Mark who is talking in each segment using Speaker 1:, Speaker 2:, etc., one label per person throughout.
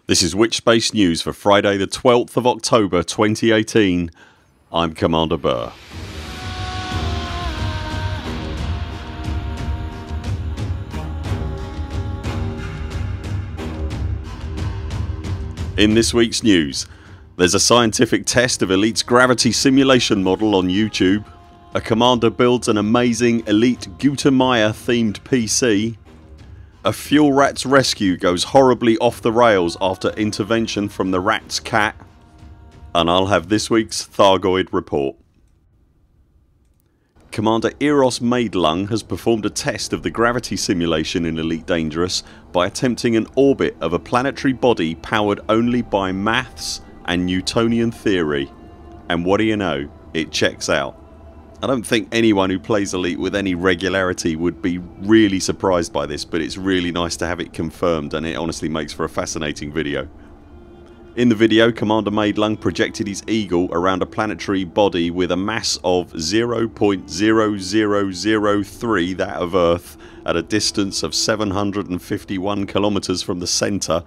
Speaker 1: This is Witchspace News for Friday the 12th of October 2018. I'm Commander Burr. In this week's news, there's a scientific test of Elite's gravity simulation model on YouTube, a commander builds an amazing Elite Gutamaya themed PC, a fuel rat's rescue goes horribly off the rails after intervention from the rat's cat, and I'll have this week's Thargoid report. Commander Eros Maidlung has performed a test of the gravity simulation in Elite Dangerous by attempting an orbit of a planetary body powered only by maths and Newtonian theory, and what do you know, it checks out. I don't think anyone who plays Elite with any regularity would be really surprised by this, but it's really nice to have it confirmed, and it honestly makes for a fascinating video. In the video, Commander Maidlung projected his eagle around a planetary body with a mass of 0.0003 that of Earth at a distance of 751 kilometers from the centre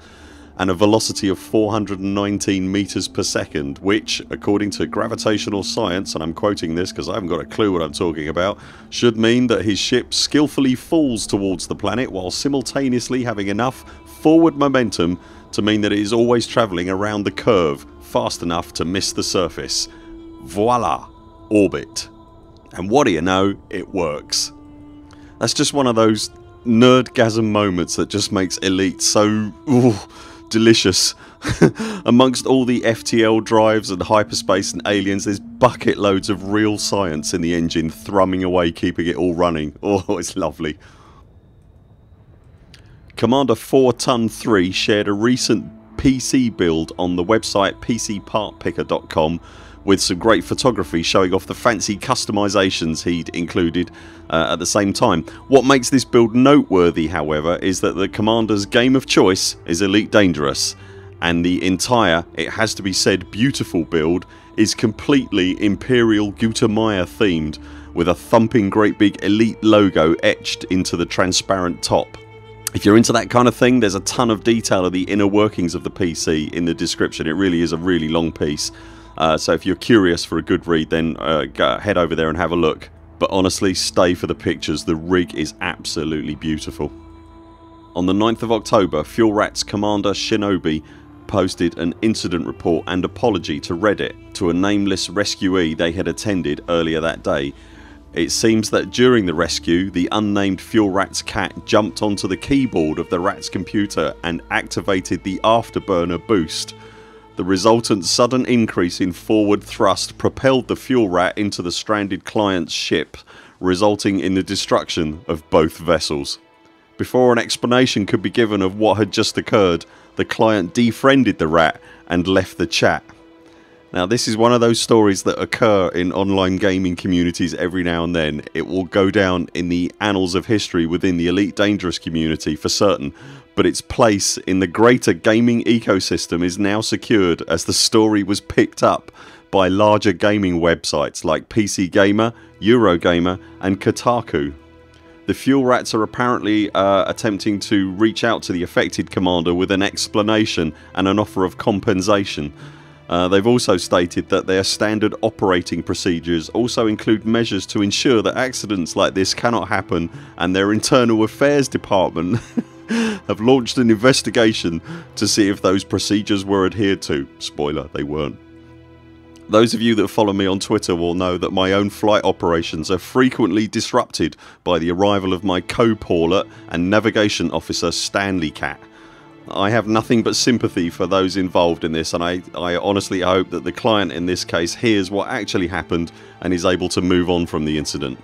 Speaker 1: and a velocity of 419 meters per second, which, according to gravitational science, and I'm quoting this because I haven't got a clue what I'm talking about, should mean that his ship skillfully falls towards the planet while simultaneously having enough forward momentum to mean that it is always travelling around the curve fast enough to miss the surface. Voila! Orbit. And what do you know, it works. That's just one of those nerdgasm moments that just makes Elite so delicious. Amongst all the FTL drives and hyperspace and aliens, there's bucket loads of real science in the engine thrumming away, keeping it all running. Oh, it's lovely. Commander 4ton3 shared a recent PC build on the website PCPartPicker.com with some great photography showing off the fancy customisations he'd included at the same time. What makes this build noteworthy, however, is that the commander's game of choice is Elite Dangerous, and the entire, it has to be said, beautiful build is completely Imperial Gutamaya themed, with a thumping great big Elite logo etched into the transparent top. If you're into that kind of thing, there's a ton of detail of the inner workings of the PC in the description. It really is a really long piece. So if you're curious for a good read, then head over there and have a look. But honestly, stay for the pictures. The rig is absolutely beautiful. On the 9th of October, Fuel Rat's Commander Shinobi posted an incident report and apology to Reddit to a nameless rescuee they had attended earlier that day. It seems that during the rescue, the unnamed Fuel Rat's cat jumped onto the keyboard of the rat's computer and activated the afterburner boost. The resultant sudden increase in forward thrust propelled the fuel rat into the stranded client's ship, resulting in the destruction of both vessels. Before an explanation could be given of what had just occurred, the client defriended the rat and left the chat. Now, this is one of those stories that occur in online gaming communities every now and then. It will go down in the annals of history within the Elite Dangerous community for certain, but its place in the greater gaming ecosystem is now secured as the story was picked up by larger gaming websites like PC Gamer, Eurogamer and Kotaku. The fuel rats are apparently attempting to reach out to the affected commander with an explanation and an offer of compensation. They've also stated that their standard operating procedures also include measures to ensure that accidents like this cannot happen, and their internal affairs department have launched an investigation to see if those procedures were adhered to. Spoiler, they weren't. Those of you that follow me on Twitter will know that my own flight operations are frequently disrupted by the arrival of my co-pilot and navigation officer Stanley Cat. I have nothing but sympathy for those involved in this, and I honestly hope that the client in this case hears what actually happened and is able to move on from the incident.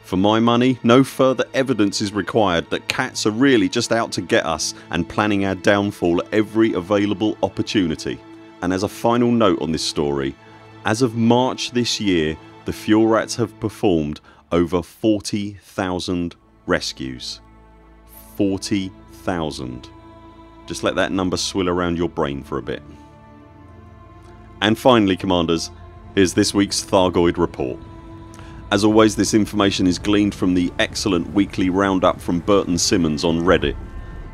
Speaker 1: For my money, no further evidence is required that cats are really just out to get us and planning our downfall at every available opportunity. And as a final note on this story, as of March this year, the fuel rats have performed over 40,000 rescues. 40,000. Just let that number swill around your brain for a bit. And finally, commanders, here's this week's Thargoid report. As always, this information is gleaned from the excellent weekly roundup from Burton Simmons on Reddit.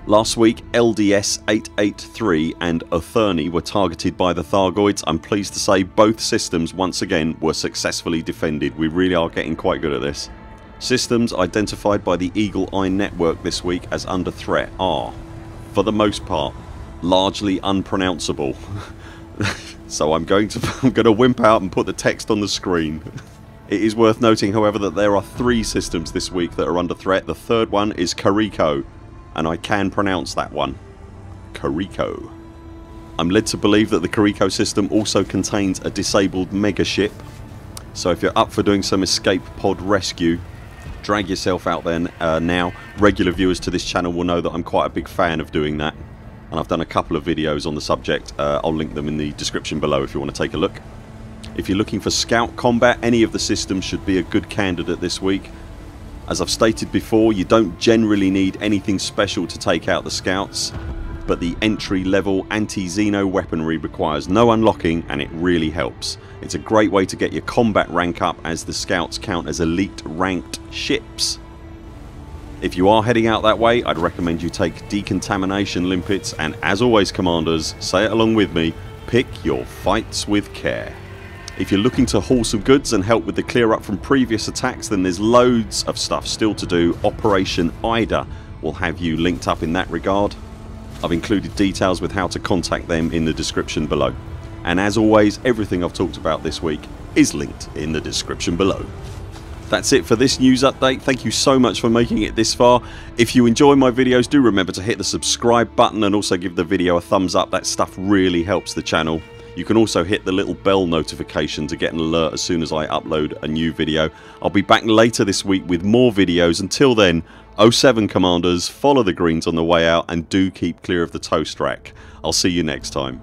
Speaker 1: Last week LDS 883 and Tzicnii were targeted by the Thargoids. I'm pleased to say both systems once again were successfully defended. We really are getting quite good at this. Systems identified by the Eagle Eye network this week as under threat are, for the most part, largely unpronounceable. So I'm going to wimp out and put the text on the screen. It is worth noting however that there are 3 systems this week that are under threat. The third one is Kareco, and I can pronounce that one. Kareco. I'm led to believe that the Kareco system also contains a disabled Megaship, so if you're up for doing some escape pod rescue, drag yourself out there now. Regular viewers to this channel will know that I'm quite a big fan of doing that, and I've done a couple of videos on the subject. I'll link them in the description below if you want to take a look. If you're looking for scout combat, any of the systems should be a good candidate this week. As I've stated before, you don't generally need anything special to take out the scouts, but the entry level anti-Xeno weaponry requires no unlocking and it really helps. It's a great way to get your combat rank up as the scouts count as elite ranked ships. If you are heading out that way, I'd recommend you take decontamination limpets, and as always commanders, say it along with me, pick your fights with care. If you're looking to haul some goods and help with the clear up from previous attacks, then there's loads of stuff still to do. Operation Ida will have you linked up in that regard. I've included details with how to contact them in the description below. And as always, everything I've talked about this week is linked in the description below. That's it for this news update. Thank you so much for making it this far. If you enjoy my videos, do remember to hit the subscribe button and also give the video a thumbs up. That stuff really helps the channel. You can also hit the little bell notification to get an alert as soon as I upload a new video. I'll be back later this week with more videos. Until then, 07 commanders, follow the greens on the way out and do keep clear of the toast rack. I'll see you next time.